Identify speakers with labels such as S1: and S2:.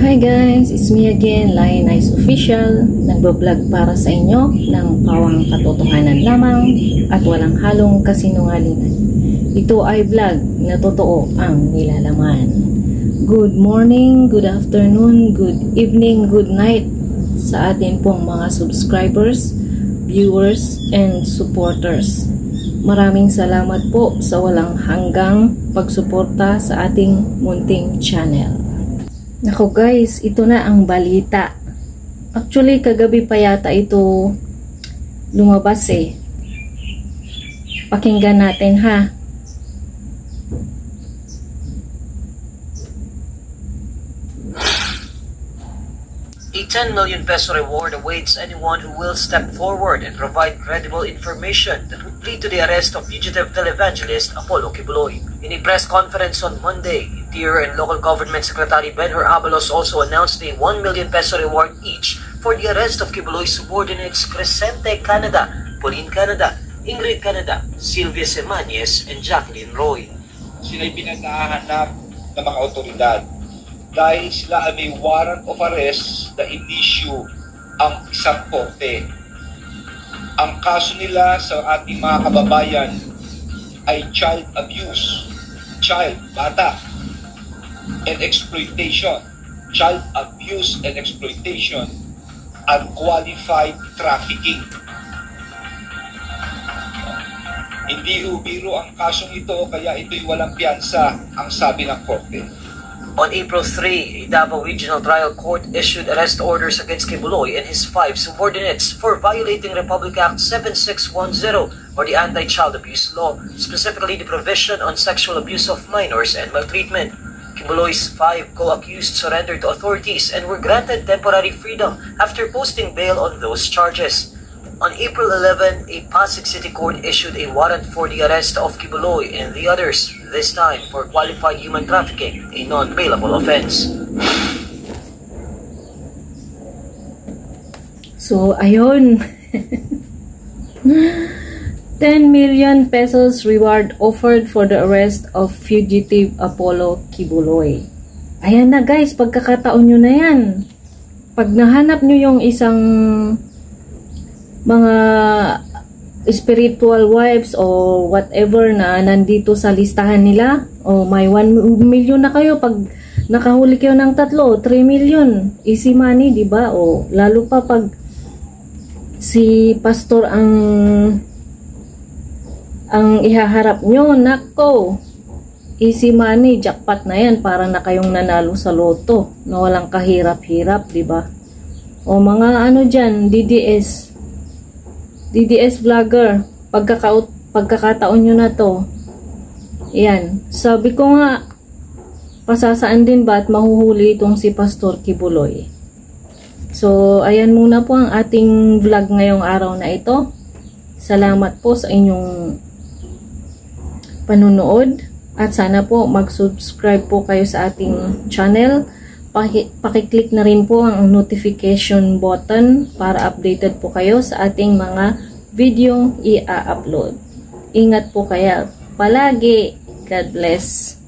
S1: Hi guys, it's me again, Lion Eyes Official. Nagbablog para sa inyo ng pawang katotohanan lamang at walang halong kasinungalingan. Ito ay vlog na totoo ang nilalaman. Good morning, good afternoon, good evening, good night sa atin pong mga subscribers, viewers, and supporters. Maraming salamat po sa walang hanggang pagsuporta sa ating munting channel. Nako guys, ito na ang balita. Actually, kagabi pa yata ito lumabas eh. Pakinggan natin ha.
S2: A 10 million peso reward awaits anyone who will step forward and provide credible information that would lead to the arrest of fugitive televangelist Apollo Kibuloy. In a press conference on Monday, Interior and Local Government Secretary Benhur Abalos also announced a 1 million peso reward each for the arrest of Kibuloy's subordinates Crescente Canada, Pauline Canada, Ingrid Canada, Sylvia Semanyes, and Jacqueline Roy.
S3: Sila'y pinaghahanap ng mga otoridad dahil sila ay may warrant of arrest na in-issue ang isang korte. Ang kaso nila sa ating mga kababayan ay child abuse, bata, and exploitation, child abuse and exploitation, unqualified trafficking. Hindi biro ang kasong ito, kaya ito'y walang piyansa, ang sabi ng korte.
S2: On April 3, a Davao Regional Trial Court issued arrest orders against Kibuloy and his 5 subordinates for violating Republic Act 7610 or the Anti-Child Abuse Law, specifically the provision on sexual abuse of minors and maltreatment. Kibuloy's 5 co-accused surrendered to authorities and were granted temporary freedom after posting bail on those charges. On April 11, a Pasig City Court issued a warrant for the arrest of Kibuloy and the others, this time for qualified human trafficking, a non-bailable offense.
S1: So, ayun. 10 million pesos reward offered for the arrest of fugitive Apollo Kibuloy. Ayan na guys, pagkakataon nyo na yan. Pag nahanap nyo yung isang mga spiritual wives o whatever na nandito sa listahan nila, o may 1 million na kayo pag nakahuli kayo ng 3 million, easy money, diba? O lalo pa pag si pastor ang ihaharap nyo, nako, easy money, jackpot na yan, para na kayong nanalo sa loto na walang kahirap-hirap, diba? O mga ano dyan, DDS vlogger, pagkakataon nyo na to. Yan. Sabi ko nga, pasasaan din ba at mahuhuli itong si Pastor Kibuloy. So, ayan muna po ang ating vlog ngayong araw na ito. Salamat po sa inyong panunood. At sana po mag-subscribe po kayo sa ating channel. Pakiclick na rin po ang notification button para updated po kayo sa ating mga video i-upload. Ingat po kaya palagi. God bless.